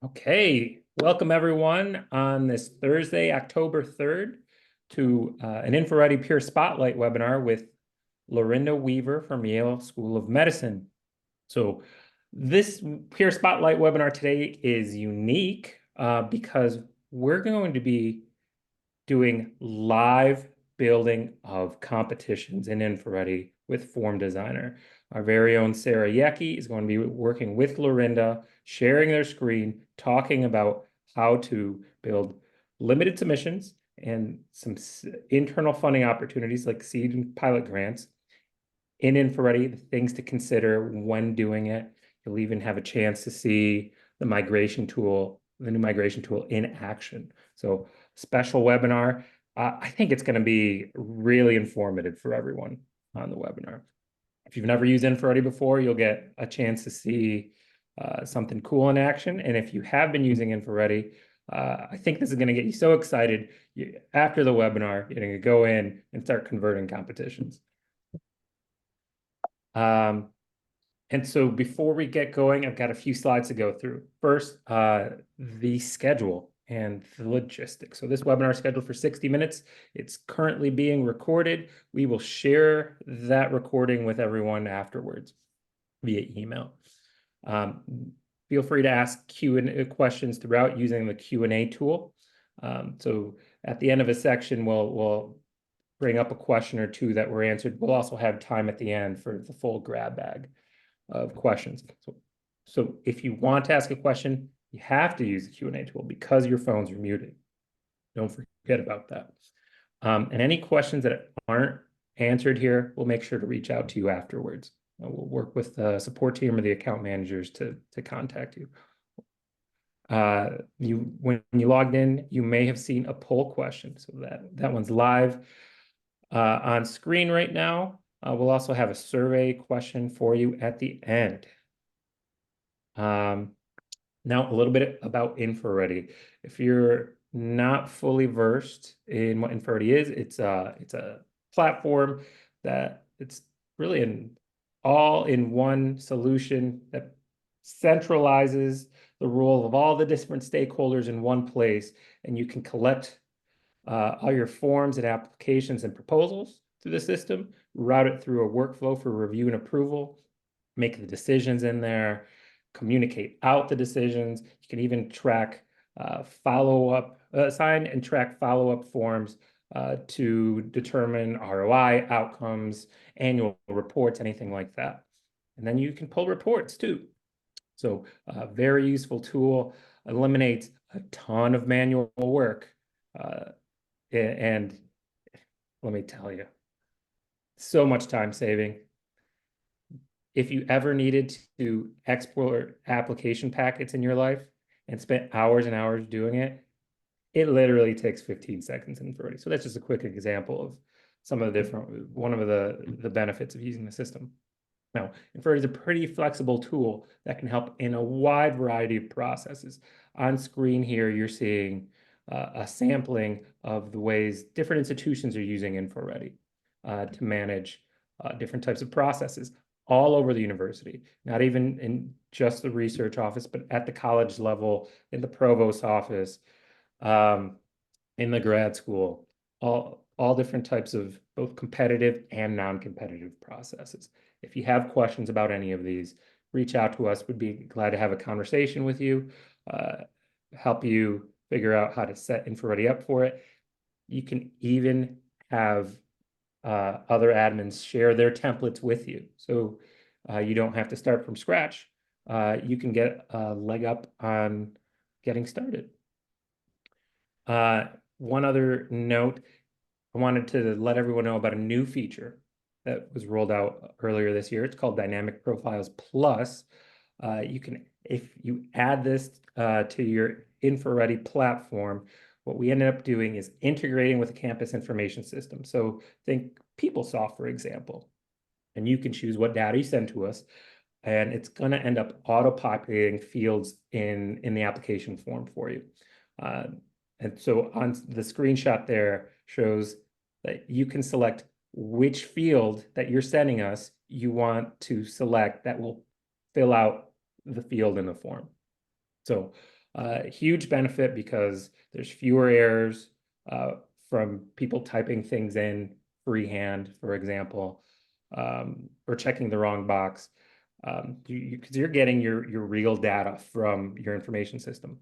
Okay, welcome everyone on this Thursday, October 3rd to an InfoReady Peer Spotlight webinar with Lorinda Weaver from Yale School of Medicine. So this Peer Spotlight webinar today is unique because we're going to be doing live building of competitions in InfoReady with Form Designer. Our very own Sarah Yecke is going to be working with Lorinda, sharing their screen, talking about how to build limited submissions and some internal funding opportunities like seed and pilot grants in InfoReady, the things to consider when doing it. You'll even have a chance to see the migration tool, the new migration tool in action. So special webinar. I think it's going to be really informative for everyone on the webinar. If you've never used InfoReady before, you'll get a chance to see something cool in action. And if you have been using InfoReady, I think this is going to get you so excited. After the webinar, you're going to go in and start converting competitions. And so before we get going, I've got a few slides to go through. First, the schedule and the logistics. So this webinar is scheduled for 60 minutes. It's currently being recorded. We will share that recording with everyone afterwards via email. Feel free to ask Q&A questions throughout using the Q&A tool. So at the end of a section, we'll bring up a question or two that were answered. We'll also have time at the end for the full grab bag of questions. So if you want to ask a question, you have to use the Q&A tool because your phones are muted. Don't forget about that. And any questions that aren't answered here, we'll make sure to reach out to you afterwards. We'll work with the support team or the account managers to contact you. When you logged in, you may have seen a poll question. So that one's live on screen right now. We'll also have a survey question for you at the end. Now, a little bit about InfoReady. If you're not fully versed in what InfoReady is, it's a platform that it's really an all-in-one solution that centralizes the role of all the different stakeholders in one place, and you can collect all your forms and applications and proposals through the system, route it through a workflow for review and approval, make the decisions in there, communicate out the decisions. You can even track follow-up, assign and track follow-up forms to determine ROI, outcomes, annual reports, anything like that. And then you can pull reports too. So a very useful tool, eliminates a ton of manual work. And let me tell you, so much time saving. If you ever needed to export application packets in your life and spent hours and hours doing it, it literally takes 15 seconds in InfoReady. So that's just a quick example of some of the different, one of the benefits of using the system. Now, InfoReady is a pretty flexible tool that can help in a wide variety of processes. On screen here, you're seeing a sampling of the ways different institutions are using InfoReady to manage different types of processes all over the university, not even in just the research office, but at the college level, in the provost office, in the grad school, all different types of both competitive and non-competitive processes. If you have questions about any of these, reach out to us. We'd be glad to have a conversation with you, help you figure out how to set InfoReady up for it. You can even have other admins share their templates with you. So you don't have to start from scratch. You can get a leg up on getting started. One other note, I wanted to let everyone know about a new feature that was rolled out earlier this year. It's called Dynamic Profiles Plus. You can, if you add this to your InfoReady platform, what we ended up doing is integrating with a campus information system. So think PeopleSoft, for example, and you can choose what data you send to us, and it's going to end up auto-populating fields in the application form for you. And so on the screenshot there shows that you can select which field that you're sending us you want to select that will fill out the field in the form. So Huge benefit because there's fewer errors from people typing things in freehand, for example, or checking the wrong box. Because you're getting your real data from your information system,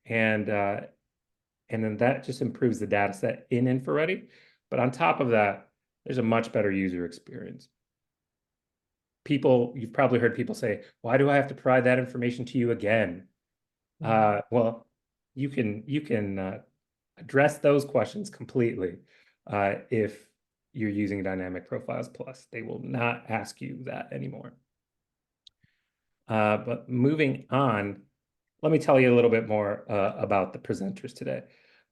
and then that just improves the data set in InfoReady. But on top of that, there's a much better user experience. You've probably heard people say, "Why do I have to provide that information to you again?" Well, you can address those questions completely if you're using Dynamic Profiles Plus. They will not ask you that anymore. But moving on, let me tell you a little bit more about the presenters today.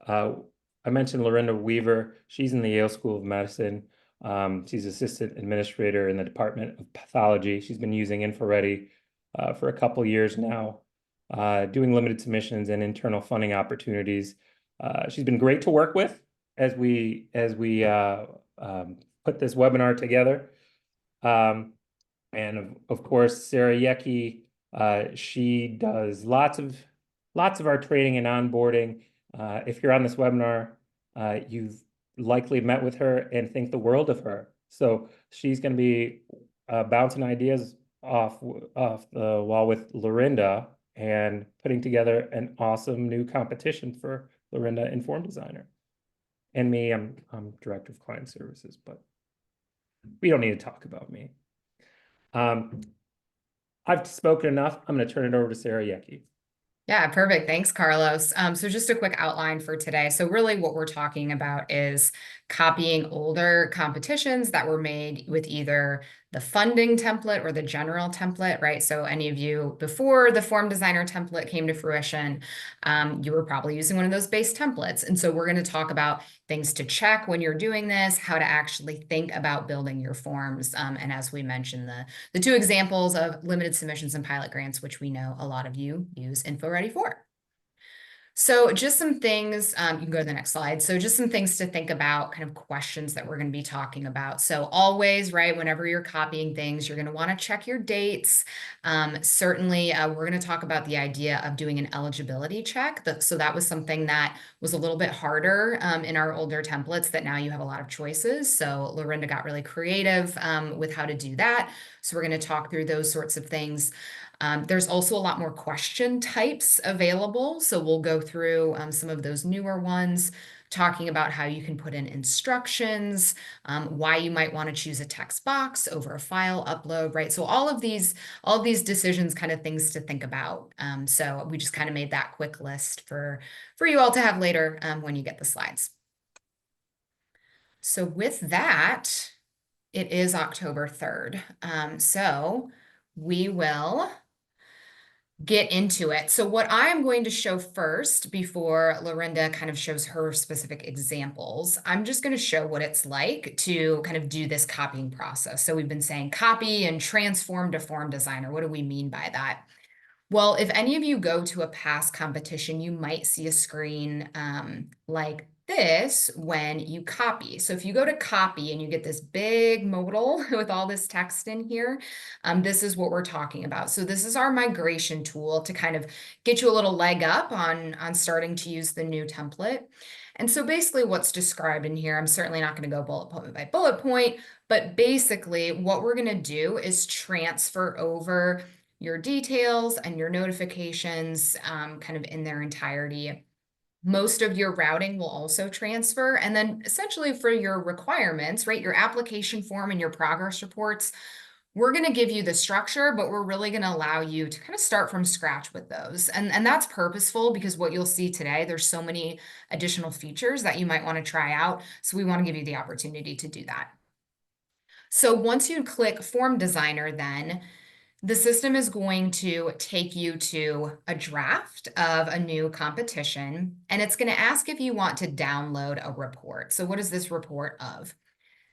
I mentioned Lorinda Weaver. She's in the Yale School of Medicine. She's assistant administrator in the Department of Pathology. She's been using InfoReady for a couple years now, doing limited submissions and internal funding opportunities. She's been great to work with as we put this webinar together. And of course, Sarah Yecke, she does lots of our training and onboarding. If you're on this webinar, you've likely met with her and think the world of her. So she's going to be bouncing ideas off the wall with Lorinda and putting together an awesome new competition for Lorinda Informed Designer. And me, I'm Director of Client Services, but we don't need to talk about me. I've spoken enough. I'm going to turn it over to Sarah Yecke. Yeah, perfect. Thanks, Carlos. So just a quick outline for today. So really what we're talking about is copying older competitions that were made with either the funding template or the general template, right? So any of you before the form designer template came to fruition, you were probably using one of those base templates. And so we're going to talk about things to check when you're doing this, how to actually think about building your forms. And as we mentioned, the two examples of limited submissions and pilot grants, which we know a lot of you use InfoReady for. So just some things, you can go to the next slide. So just some things to think about, kind of questions that we're going to be talking about. So always, right, whenever you're copying things, you're going to want to check your dates. Certainly, we're going to talk about the idea of doing an eligibility check. So that was something that was a little bit harder in our older templates that now you have a lot of choices. So Lorinda got really creative with how to do that. So we're going to talk through those sorts of things. There's also a lot more question types available. So we'll go through some of those newer ones, talking about how you can put in instructions, why you might want to choose a text box over a file upload, right? So all of these decisions, kind of things to think about. So we just kind of made that quick list for you all to have later when you get the slides. So with that, it is October 3rd. So we will get into it. So what I'm going to show first, before Lorinda kind of shows her specific examples, I'm just going to show what it's like to kind of do this copying process. So we've been saying copy and transform to form designer. What do we mean by that? Well, if any of you go to a past competition, you might see a screen like this when you copy. So if you go to copy and you get this big modal with all this text in here, this is what we're talking about. So this is our migration tool to kind of get you a little leg up on starting to use the new template. And so basically what's described in here, I'm certainly not going to go bullet point by bullet point, but basically what we're going to do is transfer over your details and your notifications kind of in their entirety. Most of your routing will also transfer. And then essentially for your requirements, right, your application form and your progress reports, we're going to give you the structure, but we're really going to allow you to kind of start from scratch with those. And that's purposeful because what you'll see today, there's so many additional features that you might want to try out. So we want to give you the opportunity to do that. So once you click Form Designer, then the system is going to take you to a draft of a new competition, and it's going to ask if you want to download a report. So what is this report of?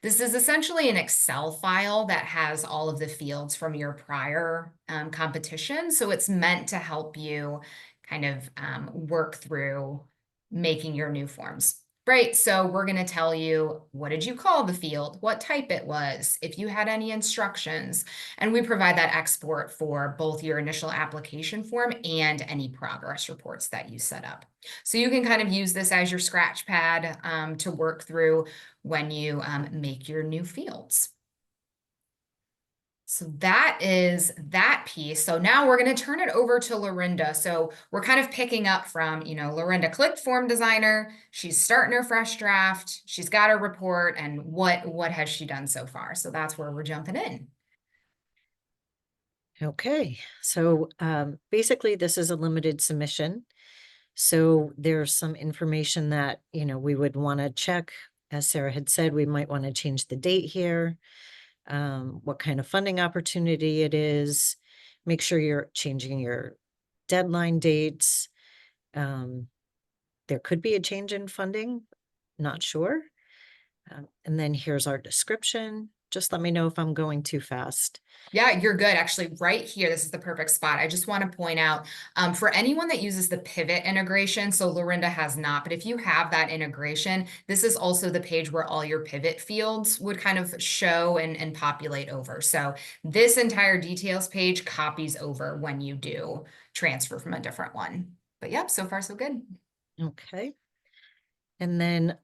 This is essentially an Excel file that has all of the fields from your prior competition. So it's meant to help you kind of work through making your new forms. Right, so we're going to tell you, what did you call the field, what type it was, if you had any instructions, and we provide that export for both your initial application form and any progress reports that you set up. So you can kind of use this as your scratch pad to work through when you make your new fields. So that is that piece. So now we're going to turn it over to Lorinda. So we're kind of picking up from, Lorinda clicked form designer. She's starting her fresh draft. She's got her report, and what has she done so far? So that's where we're jumping in. Okay, so basically this is a limited submission. So there's some information that, we would want to check. As Sarah had said, we might want to change the date here, what kind of funding opportunity it is, make sure you're changing your deadline dates. There could be a change in funding, not sure. And then here's our description. Just let me know if I'm going too fast. Yeah, you're good. Actually, right here, this is the perfect spot. I just want to point out for anyone that uses the pivot integration, so Lorinda has not, but if you have that integration, this is also the page where all your pivot fields would kind of show and populate over. So this entire details page copies over when you do transfer from a different one. But yep, so far so good. Okay. And then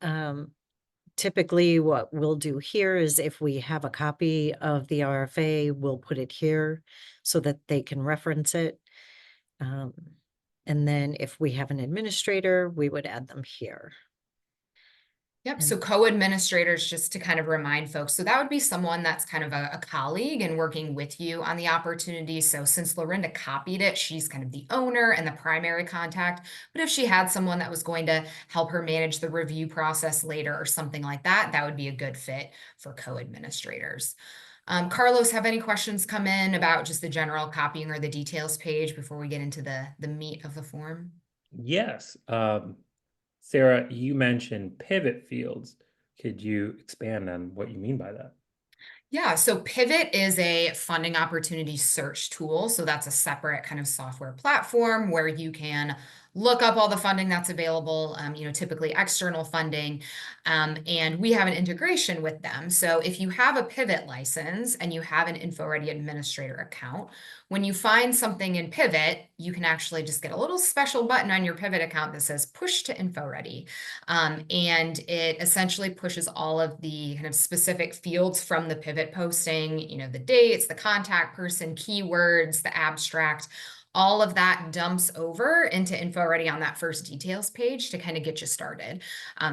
typically what we'll do here is if we have a copy of the RFA, we'll put it here so that they can reference it. And then if we have an administrator, we would add them here. Yep. So co-administrators, just to kind of remind folks, so that would be someone that's kind of a colleague and working with you on the opportunity. So since Lorinda copied it, she's kind of the owner and the primary contact. But if she had someone that was going to help her manage the review process later or something like that, that would be a good fit for co-administrators. Carlos, have any questions come in about just the general copying or the details page before we get into the meat of the form? Yes. Sarah, you mentioned pivot fields. Could you expand on what you mean by that? Yeah, so Pivot is a funding opportunity search tool. So that's a separate kind of software platform where you can look up all the funding that's available, typically external funding, and we have an integration with them. So if you have a Pivot license and you have an InfoReady administrator account, when you find something in Pivot, you can actually just get a little special button on your Pivot account that says push to InfoReady. And it essentially pushes all of the kind of specific fields from the Pivot posting, the dates, the contact person, keywords, the abstract, all of that dumps over into InfoReady on that first details page to kind of get you started.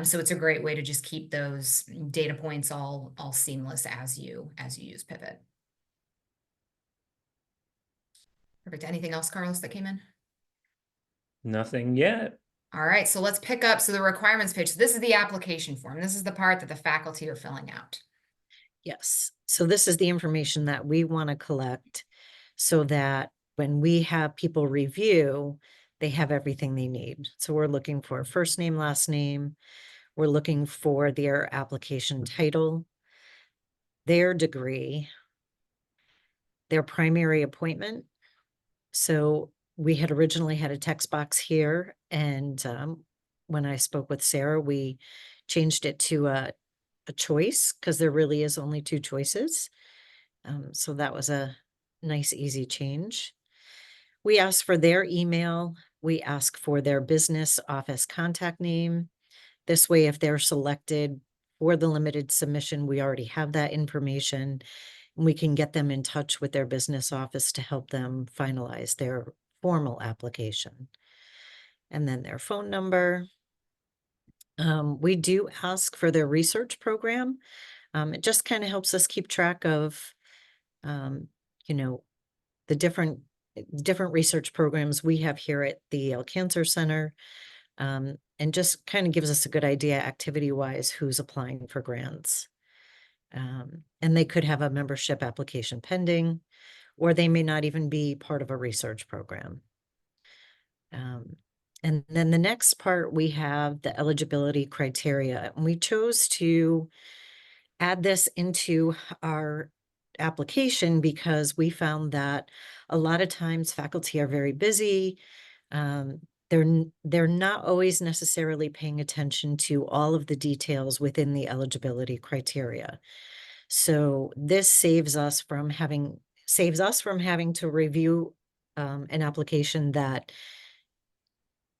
So it's a great way to just keep those data points all seamless as you use Pivot. Perfect. Anything else, Carlos, that came in? Nothing yet. All right, so let's pick up. So the requirements page. So this is the application form. This is the part that the faculty are filling out. Yes. So this is the information that we want to collect so that when we have people review, they have everything they need. So we're looking for first name, last name. We're looking for their application title, their degree, their primary appointment. So we had originally had a text box here, and when I spoke with Sarah, we changed it to a choice because there really is only two choices. So that was a nice, easy change. We asked for their email. We ask for their business office contact name. This way, if they're selected for the limited submission, we already have that information. And we can get them in touch with their business office to help them finalize their formal application. And then their phone number. We do ask for their research program. It just kind of helps us keep track of, the different research programs we have here at the Yale Cancer Center, and just kind of gives us a good idea activity-wise who's applying for grants. And they could have a membership application pending, or they may not even be part of a research program. And then the next part, we have the eligibility criteria. And we chose to add this into our application because we found that a lot of times faculty are very busy. they're not always necessarily paying attention to all of the details within the eligibility criteria. So this saves us from having to review an application that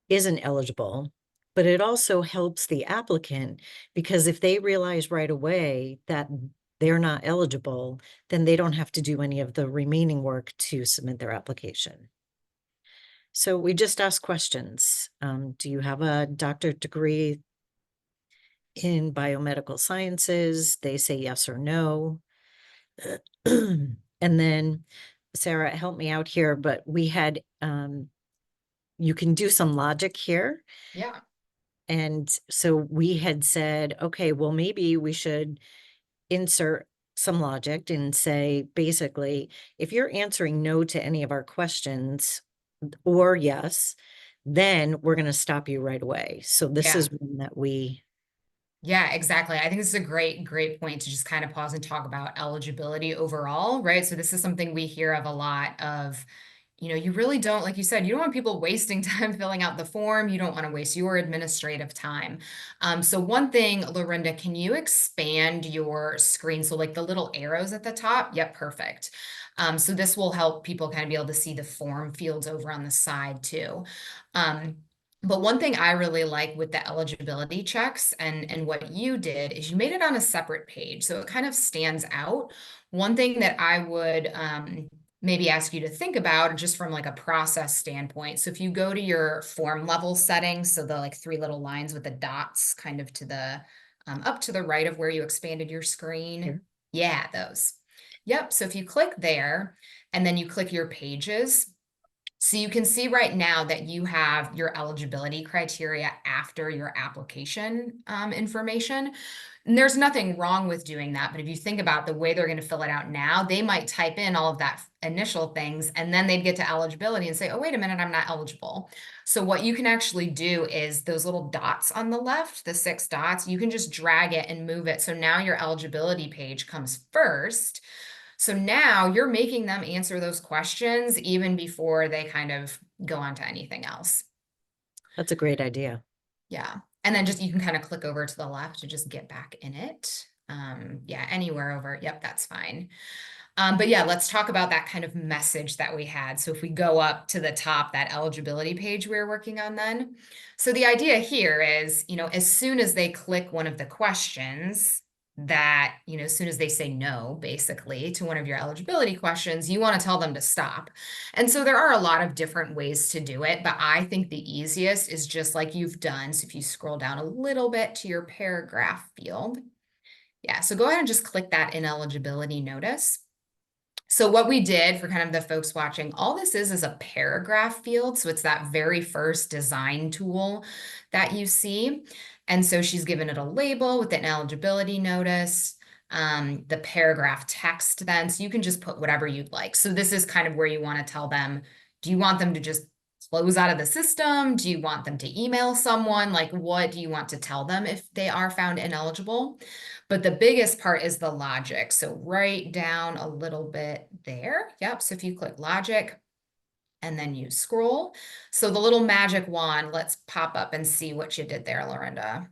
isn't eligible, but it also helps the applicant, because if they realize right away that they're not eligible, then they don't have to do any of the remaining work to submit their application. So we just ask questions. Do you have a doctorate degree in biomedical sciences? They say yes or no. And then Sarah, help me out here, but we had, you can do some logic here. Yeah. And so we had said, okay, well, maybe we should insert some logic and say, basically, if you're answering no to any of our questions or yes, then we're going to stop you right away. So this Yeah. is one that we, Yeah, exactly. I think this is a great point to just kind of pause and talk about eligibility overall, right? So this is something we hear of a lot of, you really don't, like you said, you don't want people wasting time filling out the form. You don't want to waste your administrative time. So one thing, Lorinda, can you expand your screen? So like the little arrows at the top? Yep, perfect. So this will help people kind of be able to see the form fields over on the side too. But one thing I really like with the eligibility checks and what you did is you made it on a separate page. So it kind of stands out. One thing that I would maybe ask you to think about just from like a process standpoint. So if you go to your form level settings, so the like 3 little lines with the dots kind of to the up to the right of where you expanded your screen. Here. Yeah, those. Yep. So if you click there and then you click your pages, so you can see right now that you have your eligibility criteria after your application information. And there's nothing wrong with doing that. But if you think about the way they're going to fill it out now, they might type in all of that initial things and then they'd get to eligibility and say, oh, wait a minute, I'm not eligible. So what you can actually do is those little dots on the left, the 6 dots, you can just drag it and move it. So now your eligibility page comes first. So now you're making them answer those questions even before they kind of go on to anything else. that's a great idea. Yeah. And then just you can kind of click over to the left to just get back in it. Yeah, anywhere over. Yep, that's fine. But yeah, let's talk about that kind of message that we had. So if we go up to the top, that eligibility page we were working on then. So the idea here is, as soon as they click one of the questions, that, as soon as they say no, basically, to one of your eligibility questions, you want to tell them to stop. And so there are a lot of different ways to do it, but I think the easiest is just like you've done. So if you scroll down a little bit to your paragraph field, yeah, so go ahead and just click that ineligibility notice. So what we did for kind of the folks watching, all this is a paragraph field. So it's that very first design tool that you see. And so she's given it a label with an eligibility notice, the paragraph text then, so you can just put whatever you'd like. So this is kind of where you want to tell them, do you want them to just close out of the system? Do you want them to email someone? Like, what do you want to tell them if they are found ineligible? But the biggest part is the logic. So right down a little bit there. Yep. So if you click logic and then you scroll. So the little magic wand, let's pop up and see what you did there, Lorinda.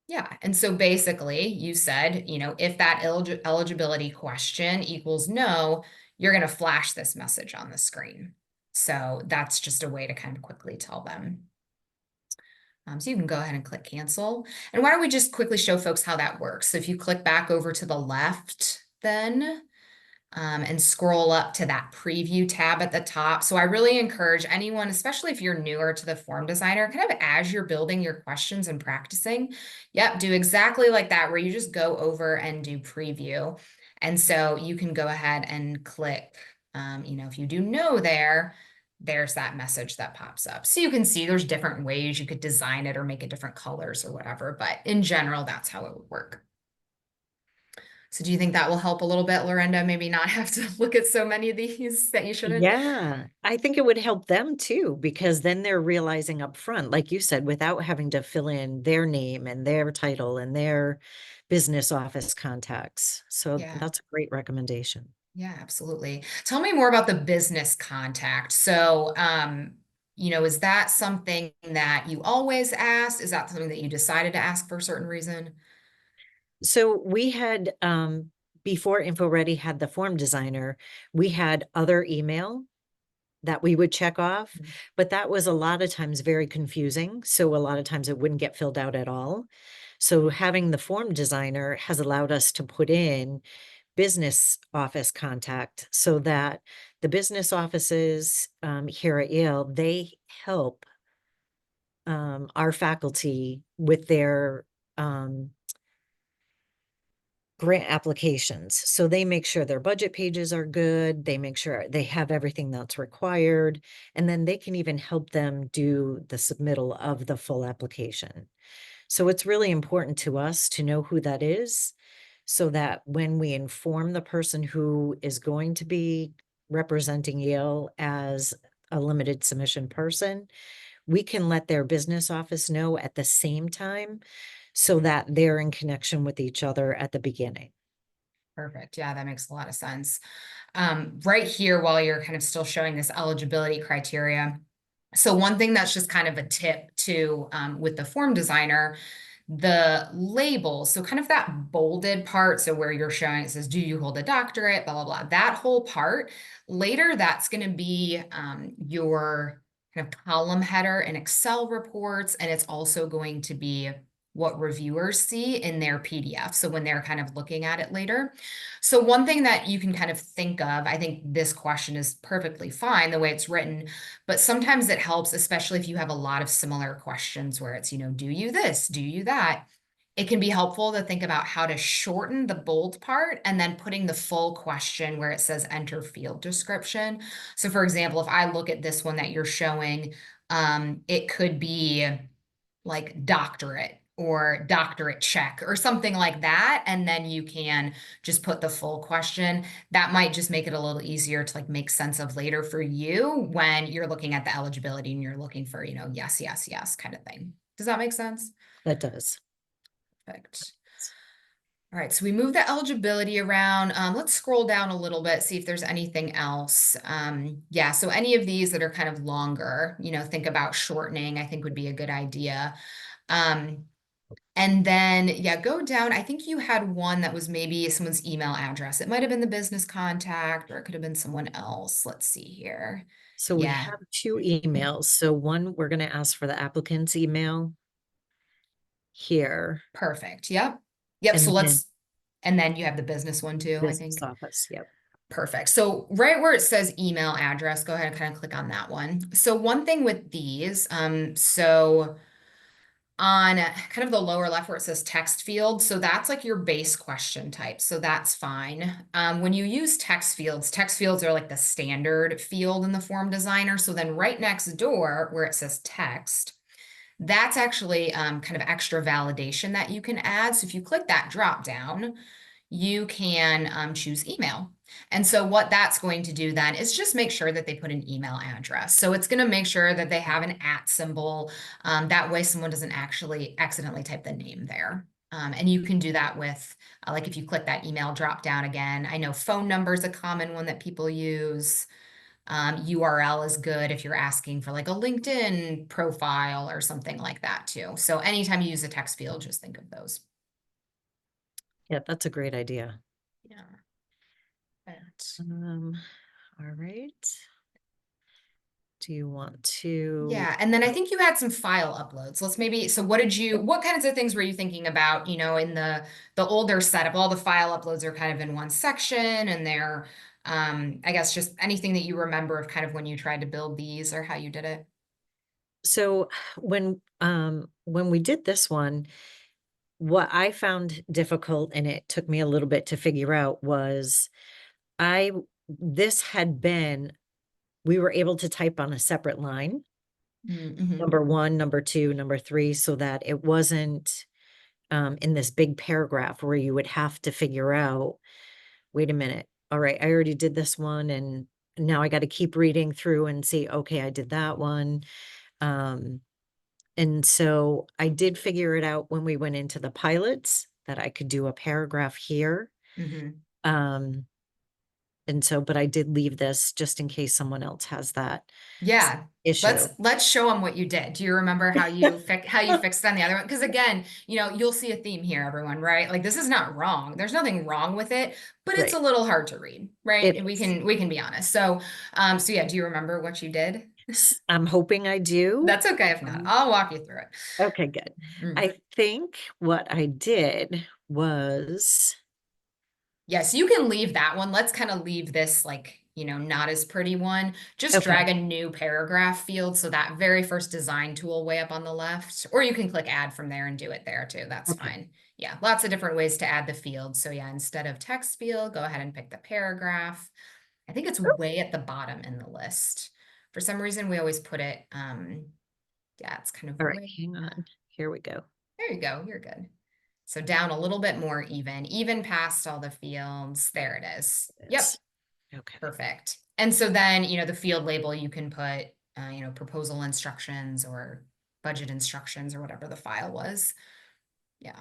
Yeah. And so basically you said, if that eligibility question equals no, you're going to flash this message on the screen. So that's just a way to kind of quickly tell them. So you can go ahead and click cancel. And why don't we just quickly show folks how that works? So if you click back over to the left then, and scroll up to that preview tab at the top. So I really encourage anyone, especially if you're newer to the form designer, kind of as you're building your questions and practicing, yep, do exactly like that, where you just go over and do preview. And so you can go ahead and click, if you do no there's that message that pops up. So you can see there's different ways you could design it or make it different colors or whatever, but in general, that's how it would work. So do you think that will help a little bit, Lorinda? Maybe not have to look at so many of these that you shouldn't? Yeah, I think it would help them too, because then they're realizing up front, like you said, without having to fill in their name and their title and their business office contacts. So Yeah. that's a great recommendation. Yeah, absolutely. Tell me more about the business contact. So, is that something that you always asked? Is that something that you decided to ask for a certain reason? So we had, before InfoReady had the form designer, we had other email that we would check off, Mhm. but that was a lot of times very confusing. So a lot of times it wouldn't get filled out at all. So having the form designer has allowed us to put in business office contact so that the business offices here at Yale, they help our faculty with their grant applications. So they make sure their budget pages are good. They make sure they have everything that's required. And then they can even help them do the submittal of the full application. So it's really important to us to know who that is so that when we inform the person who is going to be representing Yale as a limited submission person, we can let their business office know at the same time so that they're in connection with each other at the beginning. Perfect. Yeah, that makes a lot of sense. Right here, while you're kind of still showing this eligibility criteria. So one thing that's just kind of a tip to with the form designer, the labels, so kind of that bolded part, so where you're showing it says, do you hold a doctorate, blah, blah, blah, that whole part, later that's going to be your kind of column header in Excel reports, and it's also going to be what reviewers see in their PDF. So when they're kind of looking at it later. So one thing that you can kind of think of, I think this question is perfectly fine the way it's written, but sometimes it helps, especially if you have a lot of similar questions where it's, do you this, do you that? It can be helpful to think about how to shorten the bold part and then putting the full question where it says enter field description. So for example, if I look at this one that you're showing, it could be like doctorate or doctorate check or something like that. And then you can just put the full question. That might just make it a little easier to like make sense of later for you when you're looking at the eligibility and you're looking for, yes, yes, yes kind of thing. Does that make sense? That does. Perfect. All right, so we move the eligibility around. Let's scroll down a little bit, see if there's anything else. Yeah, so any of these that are kind of longer, think about shortening, I think would be a good idea. And then, yeah, go down. I think you had one that was maybe someone's email address. It might have been the business contact, or it could have been someone else. Let's see here. So we Yeah, have two emails. So one, we're going to ask for the applicant's email here. perfect. Yep. Yep. And So then and then you have the business one too, I business think. office. Yep. Perfect. So right where it says email address, go ahead and kind of click on that one. So one thing with these, so on kind of the lower left where it says text field, so that's like your base question type, so that's fine. When you use text fields are like the standard field in the form designer. So then right next door where it says text, that's actually kind of extra validation that you can add. So if you click that drop down, you can choose email. And so what that's going to do then is just make sure that they put an email address. So it's going to make sure that they have an @ symbol. That way someone doesn't actually accidentally type the name there. And you can do that with, like if you click that email drop down again, I know phone number is a common one that people use. URL is good if you're asking for like a LinkedIn profile or something like that too. So anytime you use a text field, just think of those. Yeah, that's a great idea. Yeah. All right. Do you want to? Yeah, and then I think you had some file uploads. So what kinds of things were you thinking about, in the older setup? All the file uploads are kind of in one section and they're, I guess just anything that you remember of kind of when you tried to build these or how you did it. So when we did this one, what I found difficult, and it took me a little bit to figure out, was this had been, we were able to type on a separate line, Mm-hmm. number 1, number 2, number 3, so that it wasn't in this big paragraph where you would have to figure out, wait a minute, all right, I already did this one, and now I got to keep reading through and see, okay, I did that one. And so I did figure it out when we went into the pilots that I could do a paragraph here. Mm-hmm. And And so, but I did leave this just in case someone else has that Yeah. issue. Let's show them what you did. Do you remember how you fixed on the other one? Because again, you'll see a theme here, everyone, right? Like this is not wrong. There's nothing wrong with it, but it's a Right. little hard to read, right? It And we is. can be honest. So yeah, do you remember what you did? I'm hoping I do. That's okay if not. I'll walk you through it. Okay, good. Mm. I think what I did was, Yes, you can leave that one. Let's kind of leave this like, not as pretty one. Just Okay. drag a new paragraph field. So that very first design tool way up on the left, or you can click add from there and do it there too. That's Okay. fine. Yeah, lots of different ways to add the field. So yeah, instead of text field, go ahead and pick the paragraph. I think it's way at the bottom in the list. For some reason, we always put it, yeah, it's kind of all right, way. hang on. Here we go. There you go. You're good. So down a little bit more even past all the fields. There it is. Yep. Yes. Okay. Perfect. And so then, the field label, you can put, proposal instructions or budget instructions or whatever the file was. Yeah.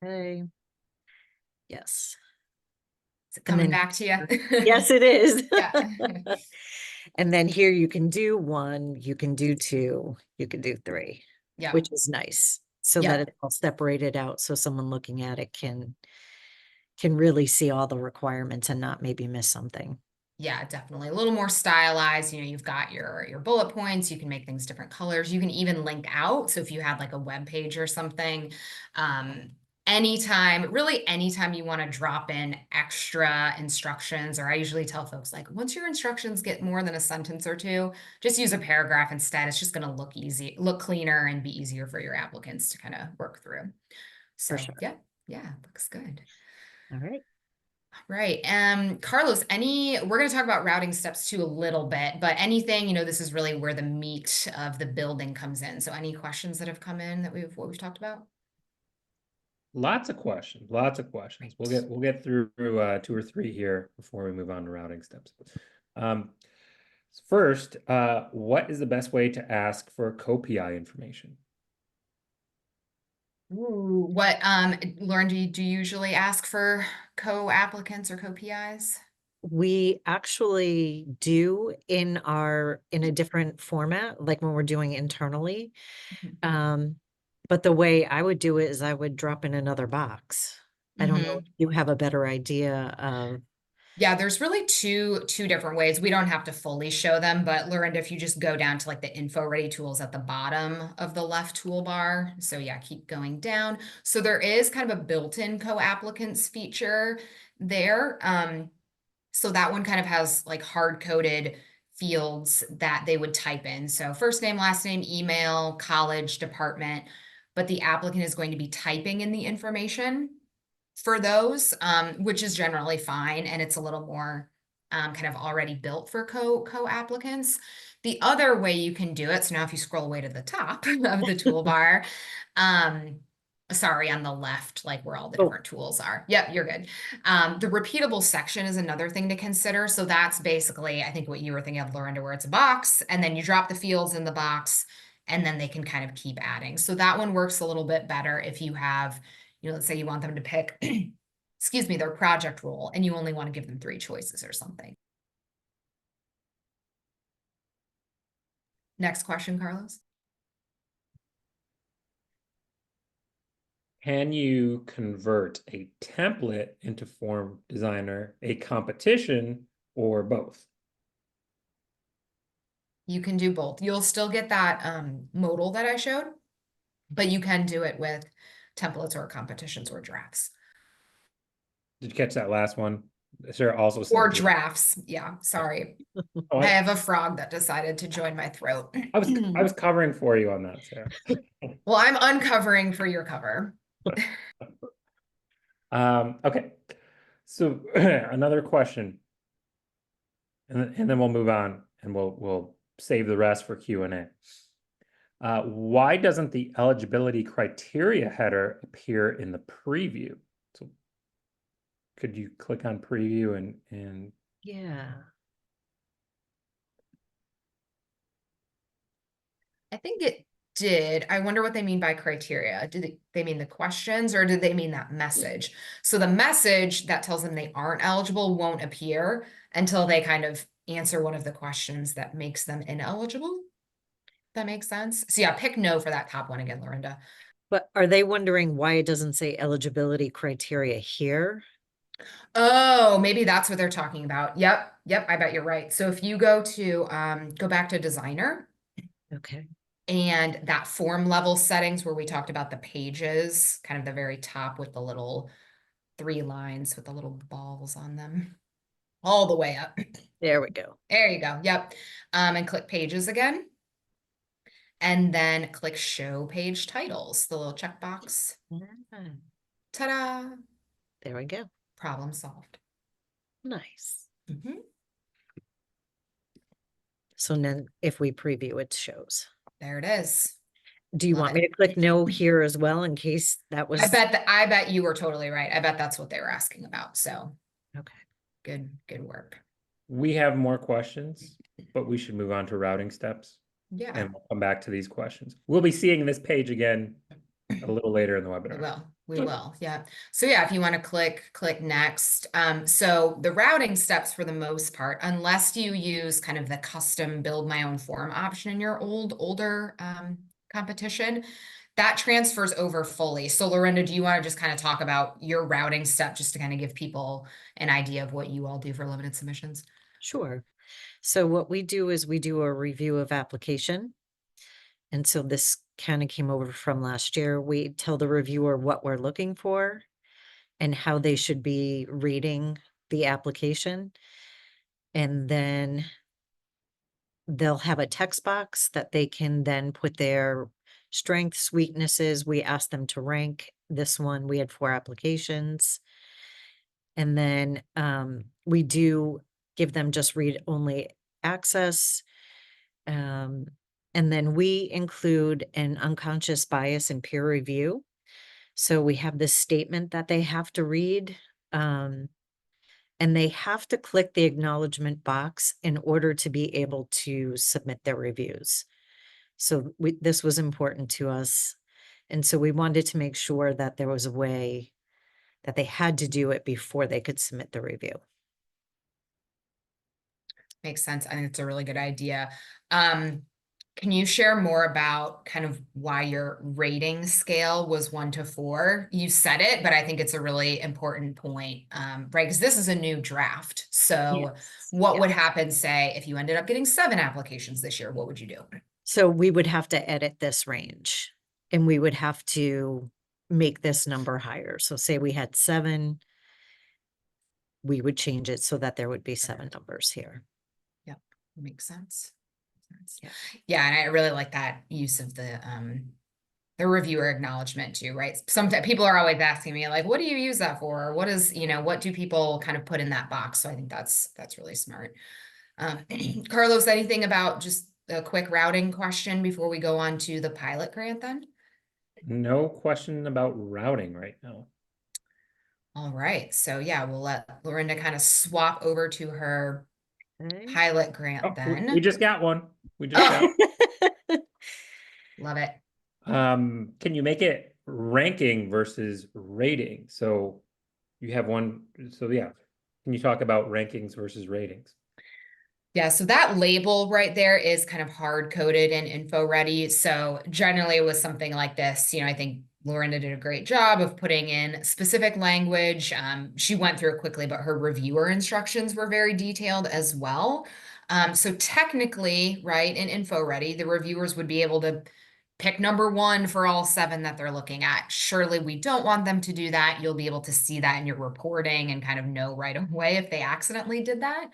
Okay. Yes. Is it coming then- back to you? Yes, it is. Yeah. And then here you can do 1, you can do 2, you can do 3, Yeah. which is nice. So Yeah. that it's all separated out so someone looking at it can really see all the requirements and not maybe miss something. Yeah, definitely. A little more stylized. You've got your bullet points. You can make things different colors. You can even link out. So if you had like a web page or something, anytime you want to drop in extra instructions, or I usually tell folks like, once your instructions get more than a sentence or two, just use a paragraph instead. It's just going to look cleaner and be easier for your applicants to kind of work through. So sure. yeah, looks good. All right. Right. Carlos, we're going to talk about routing steps too a little bit, but anything, this is really where the meat of the building comes in. So any questions that have come in that what we've talked about? Lots of questions, lots of questions. We'll get through 2 or 3 here before we move on to routing steps. First, what is the best way to ask for co-PI information? Ooh, what, Lauren, do you usually ask for co-applicants or co-PIs? We actually do in a different format, like when we're doing internally. But the way I would do it is I would drop in another box. I don't know if you have a better idea of. Yeah, there's really two different ways. We don't have to fully show them, but Lorinda, if you just go down to like the info ready tools at the bottom of the left toolbar. So yeah, keep going down. So there is kind of a built-in co-applicants feature there. So that one kind of has like hard-coded fields that they would type in. So first name, last name, email, college, department, but the applicant is going to be typing in the information for those, which is generally fine. And it's a little more kind of already built for co-applicants. The other way you can do it, so now if you scroll away to the top of the toolbar, sorry, on the left, like where all the different tools are. Yep, you're good. The repeatable section is another thing to consider. So that's basically, I think what you were thinking of, Lorinda, where it's a box and then you drop the fields in the box and then they can kind of keep adding. So that one works a little bit better if you have, let's say you want them to pick, excuse me, their project role, and you only want to give them 3 choices or something. Next question, Carlos. Can you convert a template into Form Designer, a competition, or both? You can do both. You'll still get that modal that I showed, but you can do it with templates or competitions or drafts. Did you catch that last one? Sarah also said Or drafts. Yeah, sorry. Oh, I have a frog that decided to join my throat. I was covering for you on that, Sarah. Well, I'm uncovering for your cover. Okay, so another question, and then we'll move on, and we'll save the rest for Q&A. Why doesn't the eligibility criteria header appear in the preview? So could you click on preview and Yeah. I think it did. I wonder what they mean by criteria. Did they mean the questions or did they mean that message? So the message that tells them they aren't eligible won't appear until they kind of answer one of the questions that makes them ineligible. That makes sense. So yeah, pick no for that top one again, Lorinda. But are they wondering why it doesn't say eligibility criteria here? Oh, maybe that's what they're talking about. Yep, yep, I bet you're right. So if you go to go back to designer Okay. and that form level settings where we talked about the pages, kind of the very top with the little 3 lines with the little balls on them, all the way up. There we go. There you go. Yep. And click pages again. And then click show page titles, the little checkbox. Ah, Ta-da! there we go. Problem solved. Nice. Mhm. So then if we preview, it shows. There it is. Do you Love want me to click no here as well in case that was? I bet you were totally right. I bet that's what they were asking about. So Okay. good work. We have more questions, but we should move on to routing steps Yeah, and we'll come back to these questions. We'll be seeing this page again a little later in the we webinar. will. We will. Yeah. So yeah, if you want to click next. So the routing steps for the most part, unless you use kind of the custom build my own form option in your older competition, that transfers over fully. So Lorinda, do you want to just kind of talk about your routing step just to kind of give people an idea of what you all do for limited submissions? Sure. So what we do is we do a review of application. And so this kind of came over from last year. We tell the reviewer what we're looking for and how they should be reading the application. And then they'll have a text box that they can then put their strengths, weaknesses. We ask them to rank this one. We had 4 applications. And then we do give them just read only access. And then we include an unconscious bias in peer review. So we have this statement that they have to read. And they have to click the acknowledgement box in order to be able to submit their reviews. So this was important to us. And so we wanted to make sure that there was a way that they had to do it before they could submit the review. Makes sense. I think it's a really good idea. Can you share more about kind of why your rating scale was 1 to 4? You said it, but I think it's a really important point, right? Because this is a new draft. So what would happen, say, if you ended up getting 7 applications this year? What would you do? So we would have to edit this range and we would have to make this number higher. So say we had 7, we would change it so that there would be 7 numbers here. Yep, makes sense. Yeah. Yeah, and I really like that use of the reviewer acknowledgement too, right? Sometimes people are always asking me like, what do you use that for? What is, what do people kind of put in that box? So I think that's really smart. Carlos, anything about just a quick routing question before we go on to the pilot grant then? No question about routing right now. All right, so yeah, we'll let Lorinda kind of swap over to her Okay. pilot grant Oh, then. we just got one. We just got Love it. Can you make it ranking versus rating? So you have one, so yeah. Can you talk about rankings versus ratings? Yeah, so that label right there is kind of hard coded in InfoReady. So generally with something like this, I think Lorinda did a great job of putting in specific language. She went through it quickly, but her reviewer instructions were very detailed as well. So technically, right, in InfoReady, the reviewers would be able to pick number 1 for all 7 that they're looking at. Surely we don't want them to do that. You'll be able to see that in your reporting and kind of know right away if they accidentally did that.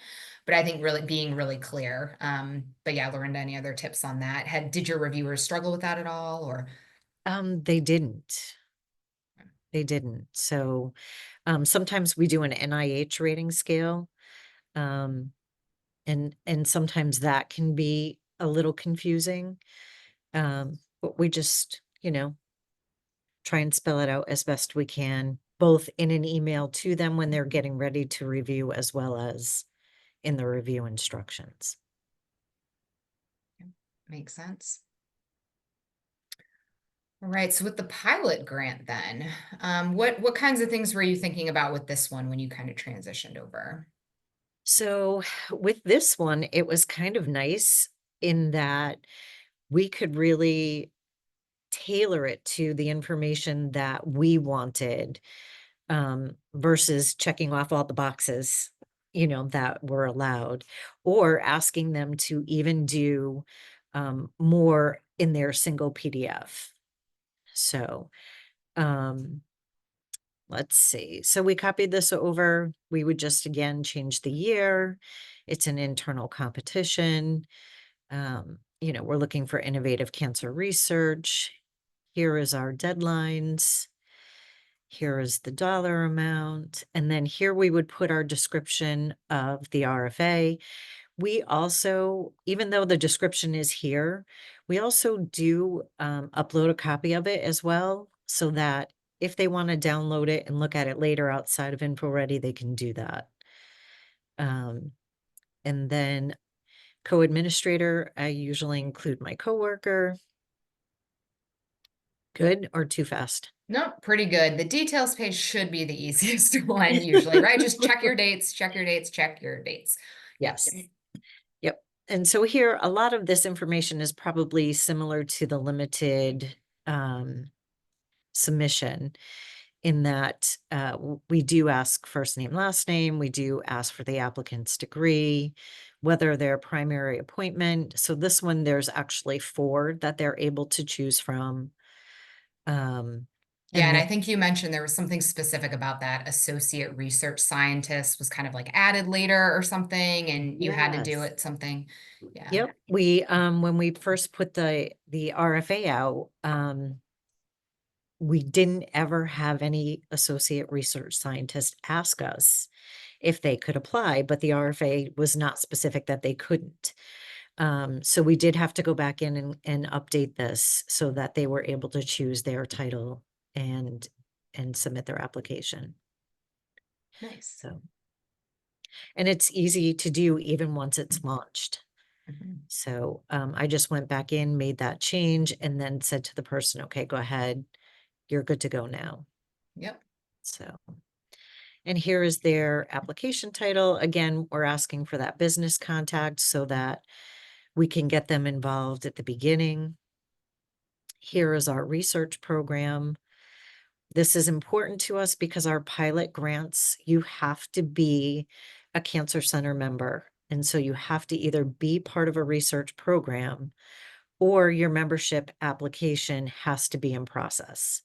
But I think really being really clear. But yeah, Lorinda, any other tips on that? Did your reviewers struggle with that at all, or? They didn't. They didn't. So sometimes we do an NIH rating scale. And sometimes that can be a little confusing. But we just, try and spell it out as best we can, both in an email to them when they're getting ready to review, as well as in the review instructions. Makes sense. All right, so with the pilot grant then, what kinds of things were you thinking about with this one when you kind of transitioned over? So with this one, it was kind of nice in that we could really tailor it to the information that we wanted, versus checking off all the boxes, that were allowed, or asking them to even do more in their single PDF. So, um, let's see. So we copied this over. We would just again change the year. It's an internal competition. We're looking for innovative cancer research. Here is our deadlines. Here is the dollar amount. And then here we would put our description of the RFA. We also, even though the description is here, we also do upload a copy of it as well, so that if they want to download it and look at it later outside of InfoReady, they can do that. And then co-administrator, I usually include my coworker. Good or too fast? No, pretty good. The details page should be the easiest one usually, right? Just check your dates, check your dates, check your dates. Yes. Yep. And so here, a lot of this information is probably similar to the limited submission, in that we do ask first name, last name. We do ask for the applicant's degree, whether their primary appointment. So this one, there's actually 4 that they're able to choose from. Yeah, and I then- think you mentioned there was something specific about that associate research scientist was kind of like added later or something, and you had to do Yes. it something. Yeah. Yep. We when we first put the RFA out, we didn't ever have any associate research scientists ask us if they could apply, but the RFA was not specific that they couldn't. So we did have to go back in and update this so that they were able to choose their title and submit their application. Nice. So, and it's easy to do even once it's launched. Mhm. So I just went back in, made that change, and then said to the person, okay, go ahead, you're good to go now. Yep. So, and here is their application title. Again, we're asking for that business contact so that we can get them involved at the beginning. Here is our research program. This is important to us because our pilot grants, you have to be a Cancer Center member. And so you have to either be part of a research program, or your membership application has to be in process.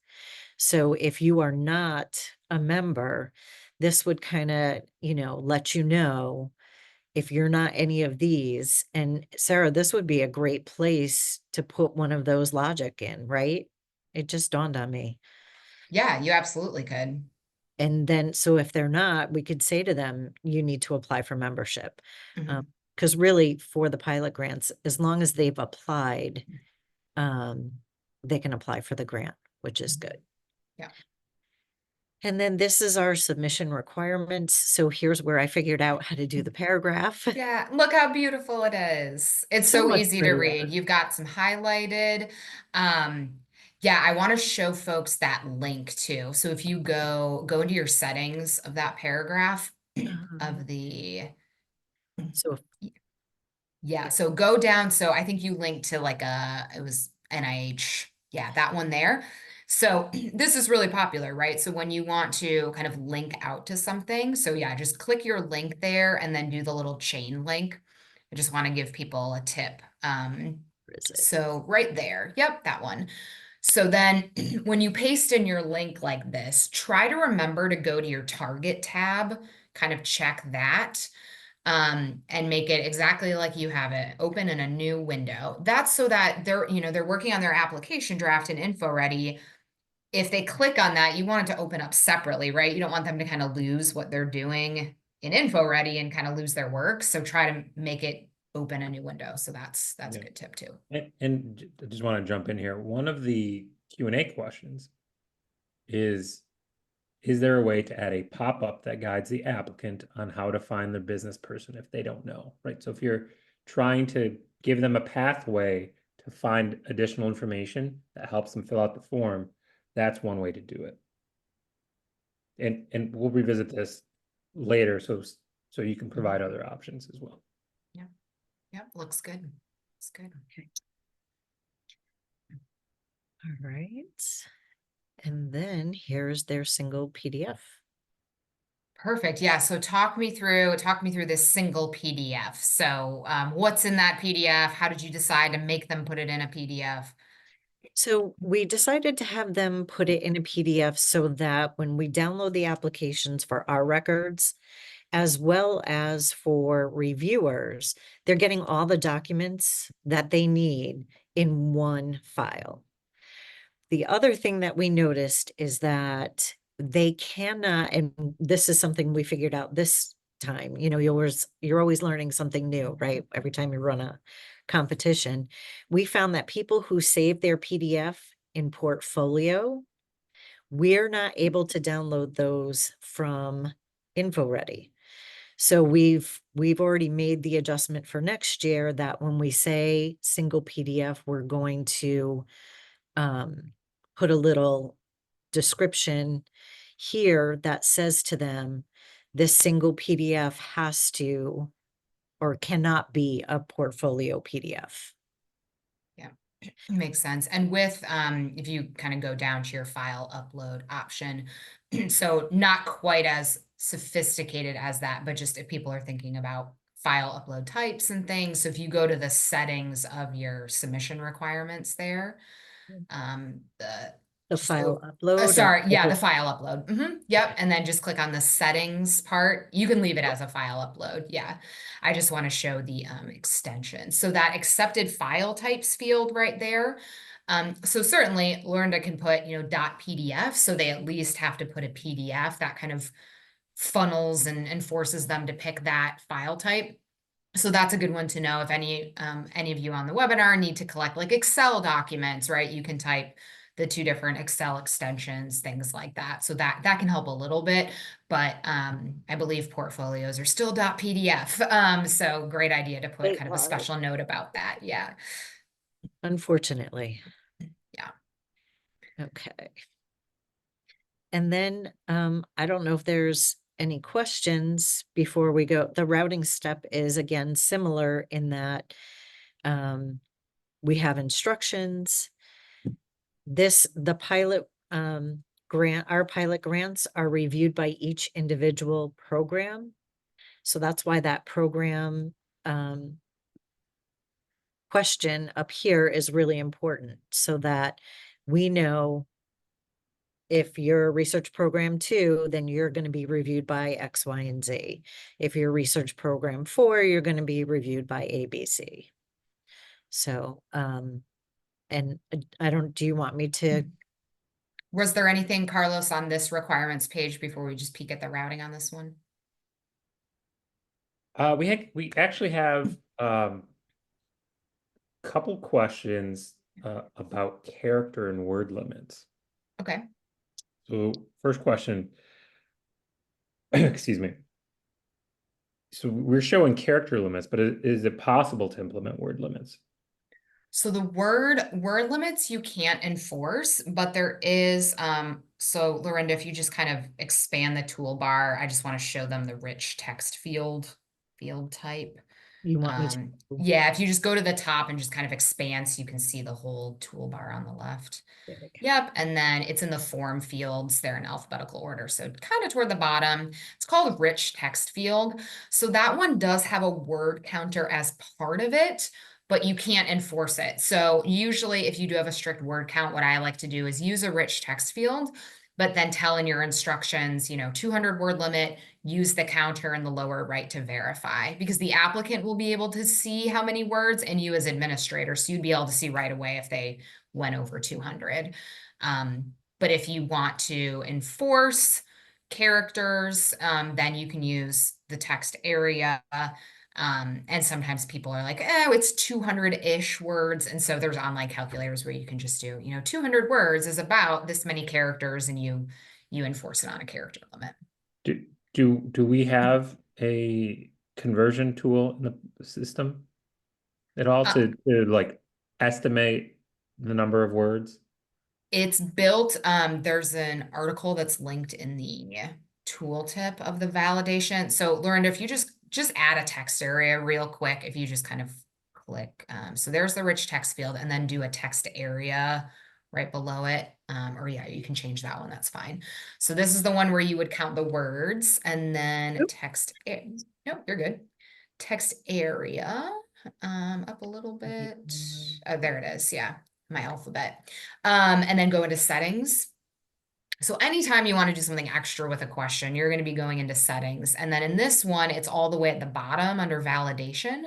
So if you are not a member, this would kind of, let you know if you're not any of these. And Sarah, this would be a great place to put one of those logic in, right? It just dawned on me. Yeah, you absolutely could. And then, so if they're not, we could say to them, you need to apply for membership. Mhm. Because really, for the pilot grants, as long as they've applied, they can apply for the grant, which is good. Yeah. And then this is our submission requirements. So here's where I figured out how to do the paragraph. Yeah, look how beautiful it is. It's So so much easy to prettier. read. You've got some highlighted. Yeah, I want to show folks that link too. So if you go into your settings of that paragraph of the So yeah, so go down. So I think you linked to like it was NIH. Yeah, that one there. So this is really popular, right? So when you want to kind of link out to something, so yeah, just click your link there and then do the little chain link. I just want to give people a tip. where is it? So right there, yep, that one. So then when you paste in your link like this, try to remember to go to your target tab, kind of check that and make it exactly like you have it open in a new window. That's so that they're working on their application draft and InfoReady. If they click on that, you want it to open up separately, right? You don't want them to kind of lose what they're doing in InfoReady and kind of lose their work. So try to make it open a new window. So that's a Yeah. good tip too. And I just want to jump in here. One of the Q&A questions is there a way to add a pop-up that guides the applicant on how to find the business person if they don't know, right? So if you're trying to give them a pathway to to find additional information that helps them fill out the form, that's one way to do it. And we'll revisit this later, so you can provide other options as well. Yep, looks good. Looks good. All right. And then here's their single PDF. Perfect. Yeah. So talk me through this single PDF. So what's in that PDF? How did you decide to make them put it in a PDF? So we decided to have them put it in a PDF so that when we download the applications for our records, as well as for reviewers, they're getting all the documents that they need in one file. The other thing that we noticed is that they cannot, and this is something we figured out this time, you're always learning something new, right? Every time you run a competition. We found that people who save their PDF in Portfolio, we're not able to download those from InfoReady. So we've already made the adjustment for next year that when we say single PDF, we're going to put a little description here that says to them, this single PDF has to or cannot be a Portfolio PDF. Makes sense. And with, if you kind of go down to your file upload option, so not quite as sophisticated as that, but just if people are thinking about file upload types and things. So if you go to the settings of your submission requirements there, The just file go- upload. sorry, yeah, the file upload. Yep. And then just click on the settings part. You can leave it as a file upload. Yeah. I just want to show the extension. So that accepted file types field right there. So certainly Learnda can put, .pdf. So they at least have to put a PDF that kind of funnels and forces them to pick that file type. So that's a good one to know if any of you on the webinar need to collect like Excel documents, right? You can type the two different Excel extensions, things like that. So that can help a little bit, but I believe portfolios are still .pdf. So great idea to put They kind of a are. special note about that. Yeah. Unfortunately. Yeah. Okay. And then I don't know if there's any questions before we go. The routing step is again similar in that we have instructions. The pilot grant, our pilot grants are reviewed by each individual program. So that's why that program question up here is really important so that we know if you're a research program 2, then you're going to be reviewed by X, Y, and Z. If you're research program 4, you're going to be reviewed by ABC. So, and do you want me to? Was there anything, Carlos, on this requirements page before we just peek at the routing on this one? We actually have couple questions about character and word limits. Okay. So first question, excuse me. So we're showing character limits, but is it possible to implement word limits? So the word limits you can't enforce, but there is, so Lorinda, if you just kind of expand the toolbar, I just want to show them the rich text field type. You want me to? Yeah, if you just go to the top and just kind of expand so you can see the whole toolbar on the left. There we go. Yep, and then it's in the form fields. They're in alphabetical order, so kind of toward the bottom. It's called rich text field. So that one does have a word counter as part of it, but you can't enforce it. So usually if you do have a strict word count, what I like to do is use a rich text field, but then tell in your instructions, 200 word limit, use the counter in the lower right to verify, because the applicant will be able to see how many words and you as administrator, so you'd be able to see right away if they went over 200. But if you want to enforce characters, then you can use the text area. And sometimes people are like, oh, it's 200-ish words. And so there's online calculators where you can just do, 200 words is about this many characters, and you enforce it on a character limit. Do we have a conversion tool in the system at all to like estimate the number of words? It's built, there's an article that's linked in the tooltip of the validation. So Lorinda, if you just add a text area real quick, if you just kind of click, so there's the rich text field and then do a text area right below it. Or yeah, you can change that one, that's fine. So this is the one where you would count the words and then Nope. nope, you're good. Text area, up a little bit. Oh, there it is, yeah, my alphabet. And then go into settings. So anytime you want to do something extra with a question, you're going to be going into settings. And then in this one, it's all the way at the bottom under validation.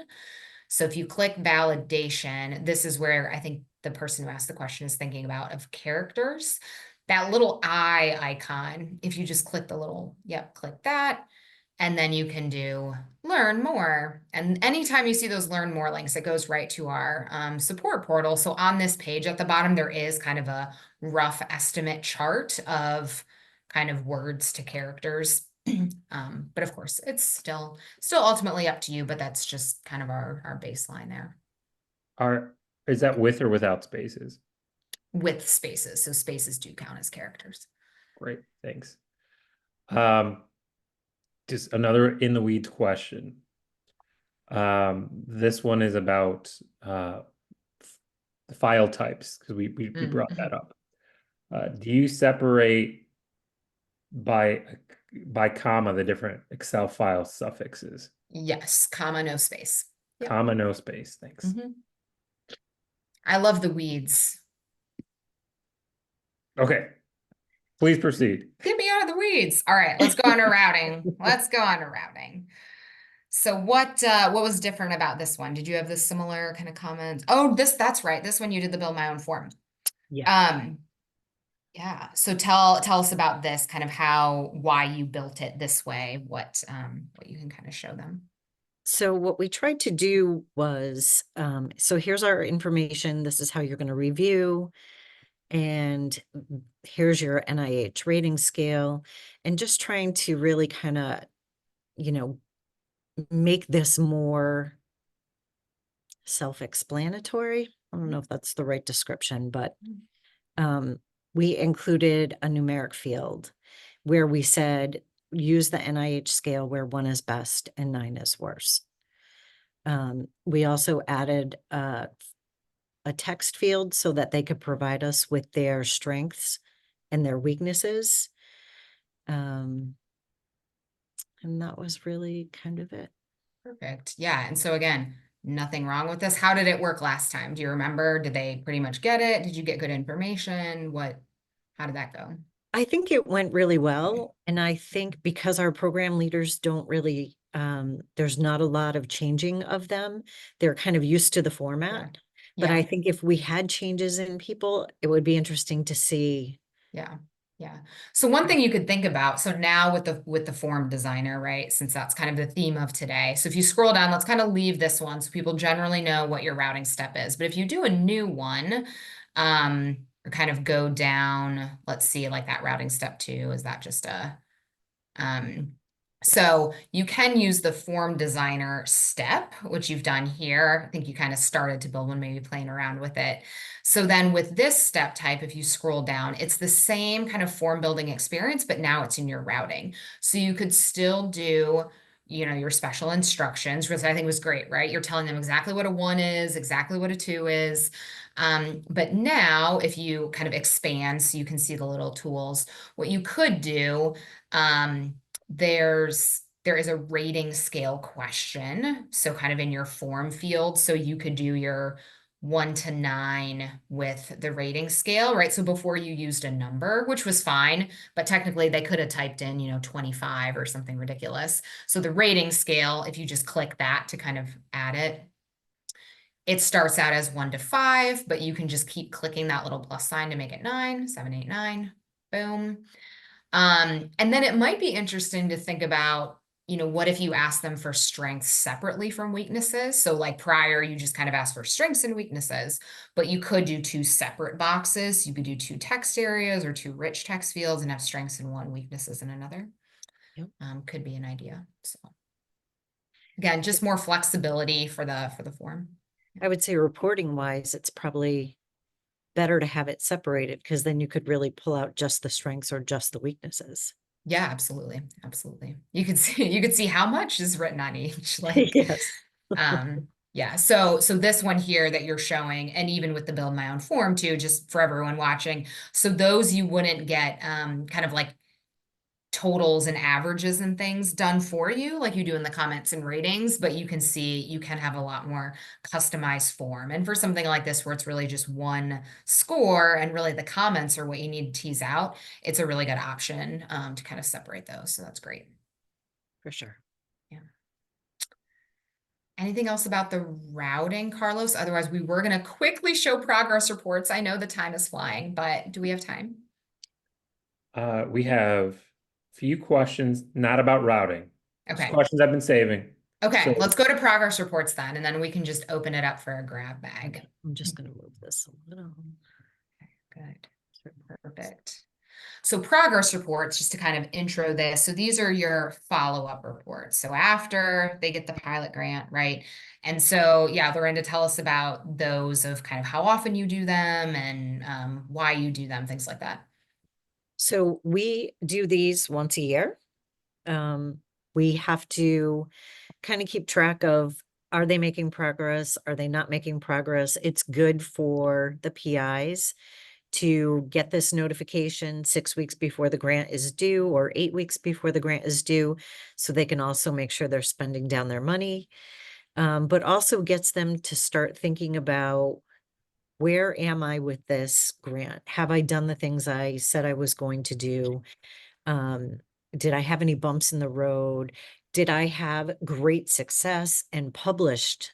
So if you click validation, this is where I think the person who asked the question is thinking about of characters. That little eye icon, if you just click the little, yep, click that. And then you can do learn more. And anytime you see those learn more links, it goes right to our support portal. So on this page at the bottom, there is kind of a rough estimate chart of kind of words to characters. But of course, it's still ultimately up to you, but that's just kind of our baseline there Is that with or without spaces? with spaces. So spaces do count as characters. Great, thanks. Just another in the weeds question. This one is about the file types, because we brought that up. Do you separate by comma the different Excel file suffixes? Yes, comma, no space. Yep. Comma, no space, thanks. Mhm. I love the weeds. Okay, please proceed. Get me out of the weeds. All right, let's go on to routing. Let's go on to routing. So what was different about this one? Did you have this similar kind of comments? Oh, that's right. This one you did the build my own form. Yeah. Yeah. So tell us about this, kind of why you built it this way, what you can kind of show them. So what we tried to do was, so here's our information. This is how you're going to review. And here's your NIH rating scale. And just trying to really kind of, make this more self-explanatory. I don't know if that's the right description, but we included a numeric field where we said, use the NIH scale where 1 is best and 9 is worst. We also added a text field so that they could provide us with their strengths and their weaknesses. And that was really kind of it. Perfect. Yeah. And so again, nothing wrong with this. How did it work last time? Do you remember? Did they pretty much get it? Did you get good information? How did that go? I think it went really well. And I think because our program leaders don't really, there's not a lot of changing of them. They're kind of used to the format. But I think if we had changes in people, it would be interesting to see. Yeah. Yeah. So one thing you could think about, so now with the form designer, right? Since that's kind of the theme of today. So if you scroll down, let's kind of leave this one so people generally know what your routing step is. But if you do a new one, or kind of go down, let's see, like that routing step 2, is that just so you can use the form designer step, which you've done here. I think you kind of started to build one, maybe playing around with it. So then with this step type, if you scroll down, it's the same kind of form building experience, but now it's in your routing. So you could still do, your special instructions, which I think was great, right? You're telling them exactly what a 1 is, exactly what a 2 is. But now if you kind of expand so you can see the little tools, what you could do, there is a rating scale question. So kind of in your form field. So you could do your 1 to 9 with the rating scale, right? So before you used a number, which was fine, but technically they could have typed in, 25 or something ridiculous. So the rating scale, if you just click that to kind of add it, it starts out as 1 to 5, but you can just keep clicking that little plus sign to make it 9, 7, 8, 9, boom. And then it might be interesting to think about, what if you ask them for strengths separately from weaknesses? So like prior, you just kind of asked for strengths and weaknesses, but you could do 2 separate boxes. You could do 2 text areas or 2 rich text fields and have strengths in one, weaknesses in another. Yep. Could be an idea. So again, just more flexibility for the form. I would say reporting wise, it's probably better to have it separated because then you could really pull out just the strengths or just the weaknesses. Yeah, absolutely. Absolutely. You could see how much is written on each, like, Yes. yeah. So this one here that you're showing, and even with the build my own form too, just for everyone watching. So those you wouldn't get, kind of like totals and averages and things done for you like you do in the comments and ratings, but you can see you can have a lot more customized form. And for something like this where it's really just one score and really the comments are what you need to tease out, it's a really good option to kind of separate those. So that's great. For sure. Anything else about the routing, Carlos? Otherwise, we were going to quickly show progress reports. I know the time is flying, but do we have time? We have few questions, not about routing. Just Okay. questions I've been saving. Okay, So- let's go to progress reports then, and then we can just open it up for a grab bag. I'm just going to move this a little. Good. Perfect. So progress reports, just to kind of intro this. So these are your follow-up reports. So after they get the pilot grant, right? And so, yeah, Lorinda, tell us about those of kind of how often you do them and why you do them, things like that. So we do these once a year. We have to kind of keep track of, are they making progress? Are they not making progress? It's good for the PIs to get this notification 6 weeks before the grant is due or 8 weeks before the grant is due, so they can also make sure they're spending down their money. But also gets them to start thinking about, where am I with this grant? Have I done the things I said I was going to do? Did I have any bumps in the road? Did I have great success and published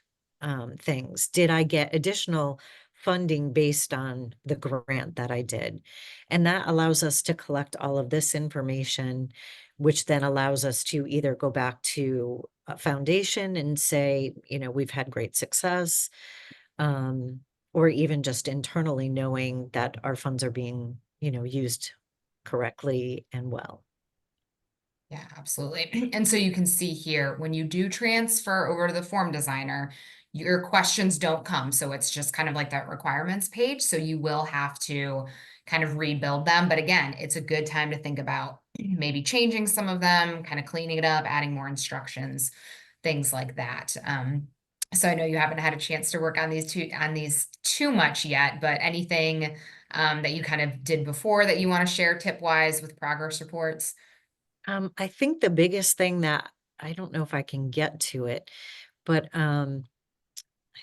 things? Did I get additional funding based on the grant that I did? And that allows us to collect all of this information, which then allows us to either go back to a foundation and say, we've had great success, or even just internally knowing that our funds are being, used correctly and well. Yeah, absolutely. And so you can see here, when you do transfer over to the form designer, your questions don't come. So it's just kind of like that requirements page. So you will have to kind of rebuild them. But again, it's a good time to think about maybe changing some of them, kind of cleaning it up, adding more instructions, things like that. So I know you haven't had a chance to work on these too much yet, but anything that you kind of did before that you want to share tip wise with progress reports? I think the biggest thing that, I don't know if I can get to it, but I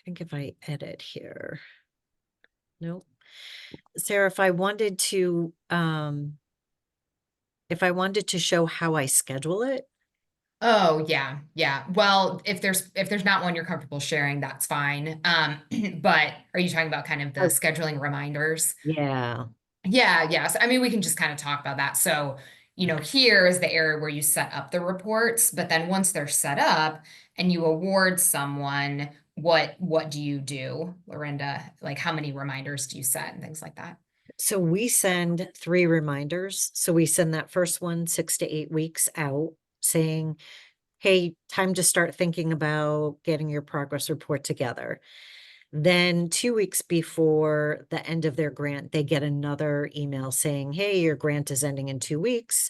think if I edit here, nope. Sarah, if I wanted to show how I schedule it. Oh, yeah. Yeah. Well, if there's not one you're comfortable sharing, that's fine. But are you talking about kind of the Oh. scheduling reminders? Yeah. Yeah, yes. I mean, we can just kind of talk about that. So, here is the area where you set up the reports, but then once they're set up and you award someone, what do you do, Lorinda? Like how many reminders do you set and things like that? So we send 3 reminders. So we send that first one 6 to 8 weeks out saying, hey, time to start thinking about getting your progress report together. Then 2 weeks before the end of their grant, they get another email saying, hey, your grant is ending in 2 weeks.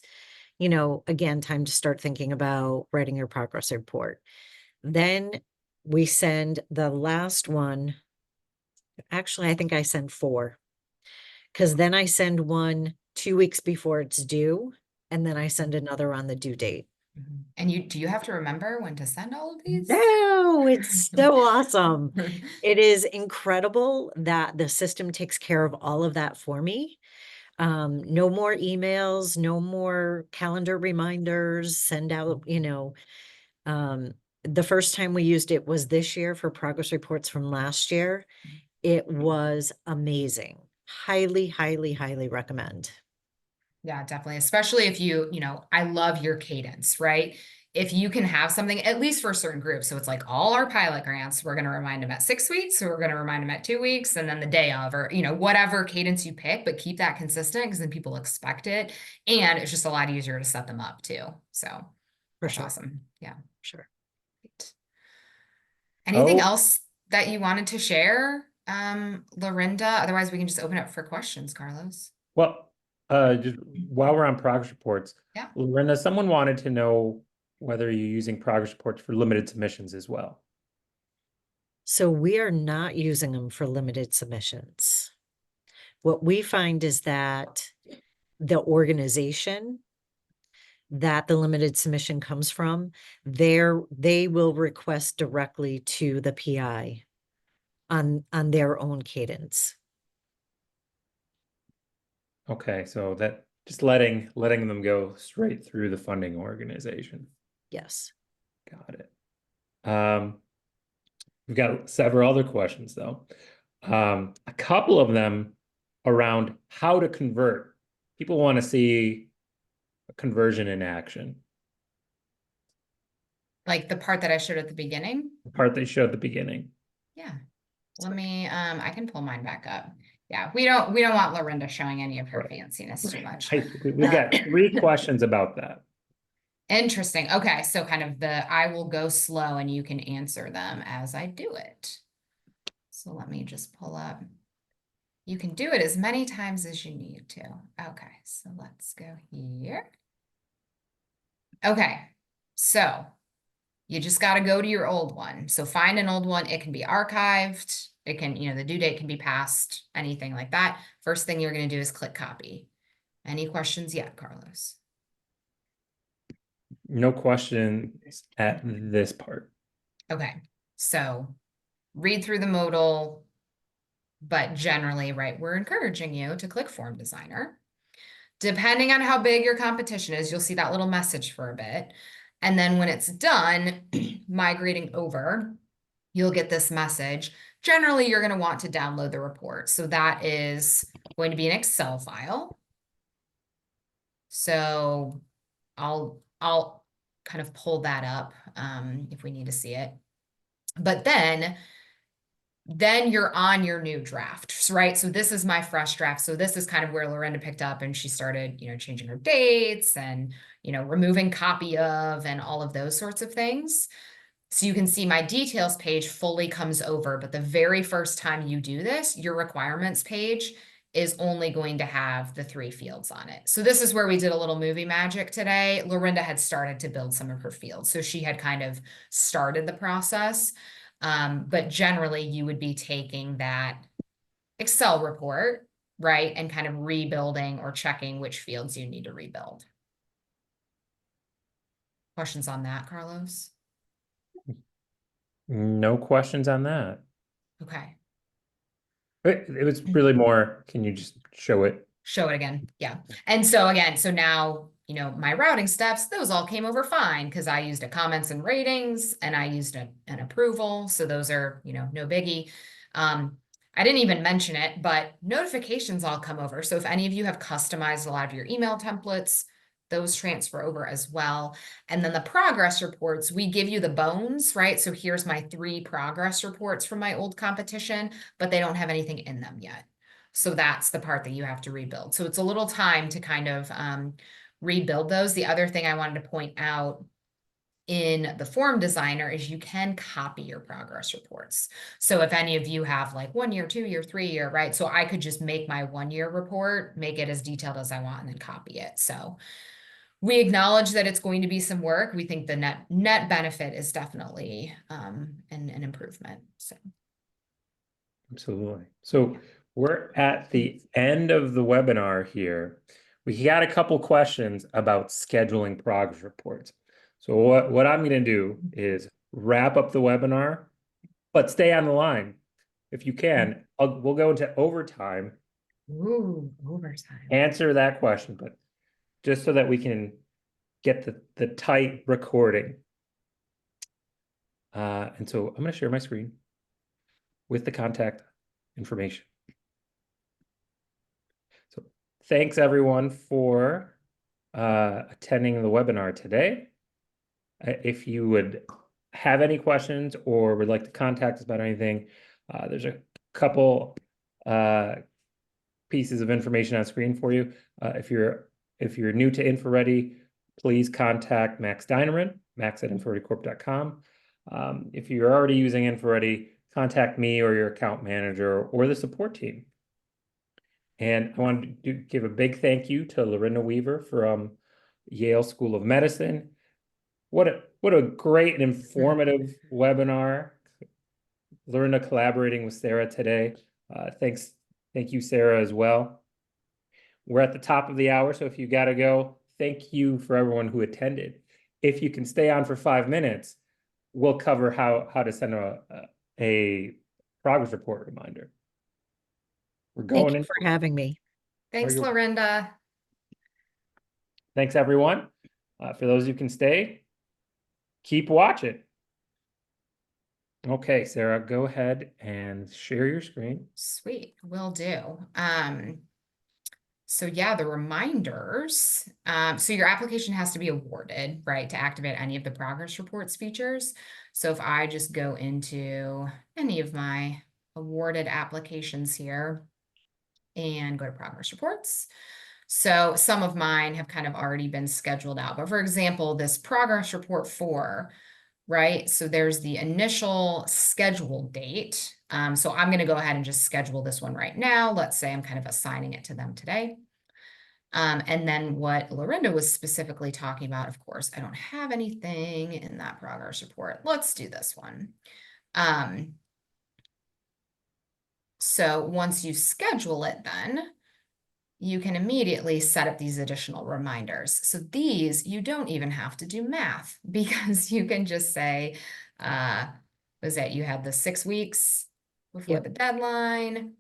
Again, time to start thinking about writing your progress report. Then we send the last one. Actually, I think I send 4, because then I send one 2 weeks before it's due, and then I send another on the due date. And do you have to remember when to send all of these? No, it's so awesome. It is incredible that the system takes care of all of that for me. No more emails, no more calendar reminders, send out, the first time we used it was this year for progress reports from last year. It was amazing. Highly, highly, highly recommend. Yeah, definitely. Especially if I love your cadence, right? If you can have something, at least for a certain group. So it's like all our pilot grants, we're going to remind them at 6 weeks. So we're going to remind them at 2 weeks and then the day of, or, whatever cadence you pick, but keep that consistent because then people expect it. And it's just a lot easier to set them up too. So For that's sure. awesome. Yeah. Sure. Great. Anything Oh. else that you wanted to share, Lorinda? Otherwise, we can just open up for questions, Carlos. Well, just while we're on progress reports, Yeah. Lorinda, someone wanted to know whether you're using progress reports for limited submissions as well. So we are not using them for limited submissions. What we find is that the organization that the limited submission comes from, they will request directly to the PI on their own cadence. Okay, so that just letting them go straight through the funding organization. Yes. Got it. We've got several other questions though. A couple of them around how to convert. People want to see a conversion in action. Like the part that I showed at the beginning? The part they showed at the beginning. Yeah. Let me, I can pull mine back up. Yeah, we don't want Lorinda showing any of her fanciness too much. We've got 3 questions about that. Interesting. Okay, so kind of I will go slow and you can answer them as I do it. So let me just pull up. You can do it as many times as you need to. Okay, so let's go here. Okay, so you just got to go to your old one. So find an old one. It can be archived. It can, the due date can be passed, anything like that. First thing you're going to do is click copy. Any questions yet, Carlos? No questions at this part. Okay, so read through the modal, but generally, right, we're encouraging you to click Form Designer. Depending on how big your competition is, you'll see that little message for a bit. And then when it's done, migrating over, you'll get this message. Generally, you're going to want to download the report. So that is going to be an Excel file. So I'll kind of pull that up if we need to see it. But then you're on your new draft, right? So this is my fresh draft. So this is kind of where Lorinda picked up and she started, changing her dates and, removing copy of and all of those sorts of things. So you can see my details page fully comes over, but the very first time you do this, your requirements page is only going to have the 3 fields on it. So this is where we did a little movie magic today. Lorinda had started to build some of her fields. So she had kind of started the process. But generally you would be taking that Excel report, right? And kind of rebuilding or checking which fields you need to rebuild. Questions on that, Carlos? No questions on that. Okay. It was really more, can you just show it? Show it again. Yeah. And so again, so now, my routing steps, those all came over fine because I used a comments and ratings and I used an approval. So those are, no biggie. I didn't even mention it, but notifications all come over. So if any of you have customized a lot of your email templates, those transfer over as well. And then the progress reports, we give you the bones, right? So here's my 3 progress reports from my old competition, but they don't have anything in them yet. So that's the part that you have to rebuild. So it's a little time to kind of rebuild those. The other thing I wanted to point out in the Form Designer is you can copy your progress reports. So if any of you have like 1 year, 2 year, 3 year, right? So I could just make my 1 year report, make it as detailed as I want, and then copy it. So we acknowledge that it's going to be some work. We think the net benefit is definitely an improvement. So Absolutely. So we're at the end of the webinar here. We got a couple questions about scheduling progress reports. So what I'm going to do is wrap up the webinar, but stay on the line if you can. We'll go into overtime. Ooh, overtime. Answer that question, but just so that we can get the tight recording. And so I'm going to share my screen with the contact information. So thanks everyone for attending the webinar today. If you would have any questions or would like to contact us about anything, there's a couple pieces of information on screen for you. If you're new to InfoReady, please contact Max Dinerman, max@inforeadycorp.com. If you're already using InfoReady, contact me or your account manager or the support team. And I wanted to give a big thank you to Lorinda Weaver from Yale School of Medicine. What a great and informative webinar. Lorinda collaborating with Sarah today. Thank you, Sarah, as well. We're at the top of the hour, so if you got to go, thank you for everyone who attended. If you can stay on for 5 minutes, we'll cover how to send a progress report reminder. We're Thank going you in. for having me. Thanks, you're- Lorinda. Thanks, everyone. For those who can stay, keep watching. Okay, Sarah, go ahead and share your screen. Sweet, will do. So yeah, the reminders. So your application has to be awarded, right, to activate any of the progress reports features. So if I just go into any of my awarded applications here and go to progress reports. So some of mine have kind of already been scheduled out, but for example, this progress report 4, right? So there's the initial scheduled date. So I'm going to go ahead and just schedule this one right now. Let's say I'm kind of assigning it to them today. And then what Lorinda was specifically talking about, of course, I don't have anything in that progress report. Let's do this one. So once you schedule it, then you can immediately set up these additional reminders. So these, you don't even have to do math because you can just say, was that you had the 6 weeks before Yep. the deadline,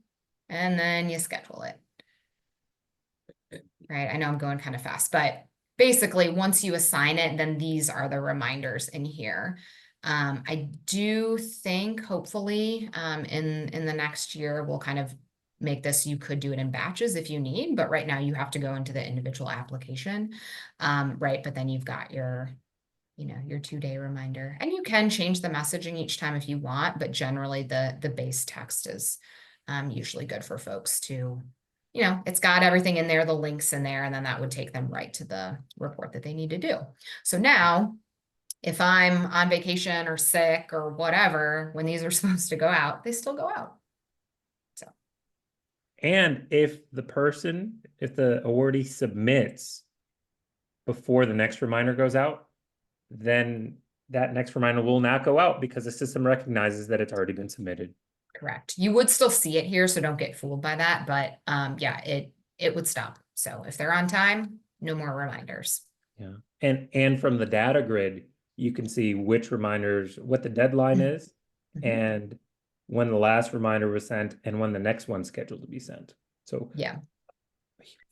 and then you schedule it. Right, I know I'm going kind of fast, but basically once you assign it, then these are the reminders in here. I do think hopefully in the next year, we'll kind of make this, you could do it in batches if you need, but right now you have to go into the individual application, right? But then you've got your, your 2-day reminder, and you can change the messaging each time if you want, but generally the base text is usually good for folks to, it's got everything in there, the links in there, and then that would take them right to the report that they need to do. So now, if I'm on vacation or sick or whatever, when these are supposed to go out, they still go out. So. And if the awardee submits before the next reminder goes out, then that next reminder will not go out because the system recognizes that it's already been submitted. Correct. You would still see it here, so don't get fooled by that. But yeah, it would stop. So if they're on time, no more reminders. Yeah. And from the data grid, you can see which reminders, what the deadline is, and when the last reminder was sent and when the next one's scheduled to be sent. So yeah,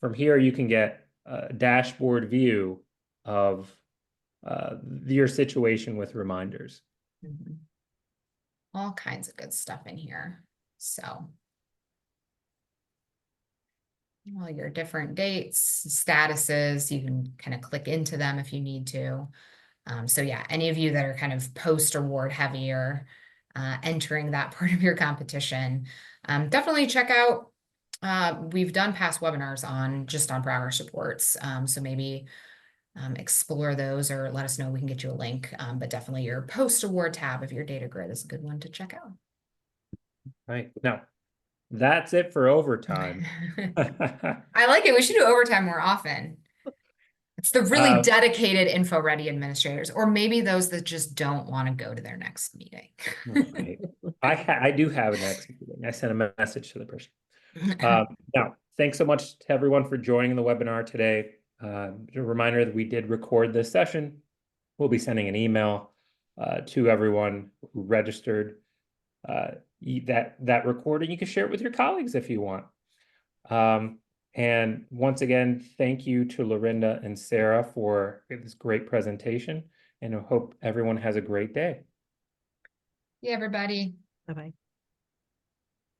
from here, you can get a dashboard view of your situation with reminders. All kinds of good stuff in here. So all your different dates, statuses, you can kind of click into them if you need to. So yeah, any of you that are kind of post-award heavy or entering that part of your competition, definitely check out. We've done past webinars on progress reports. So maybe explore those or let us know. We can get you a link. But definitely your post-award tab of your data grid is a good one to check out. Right. Now, that's it for overtime. I like it. We should do overtime more often. It's the really dedicated info-ready administrators, or maybe those that just don't want to go to their next meeting. Right. I do have an next meeting. I sent a message to the person. Now, thanks so much to everyone for joining the webinar today. A reminder that we did record this session. We'll be sending an email to everyone who registered that recording. You can share it with your colleagues if you want. And once again, thank you to Lorinda and Sarah for this great presentation, and I hope everyone has a great day. Yeah, everybody. Bye-bye.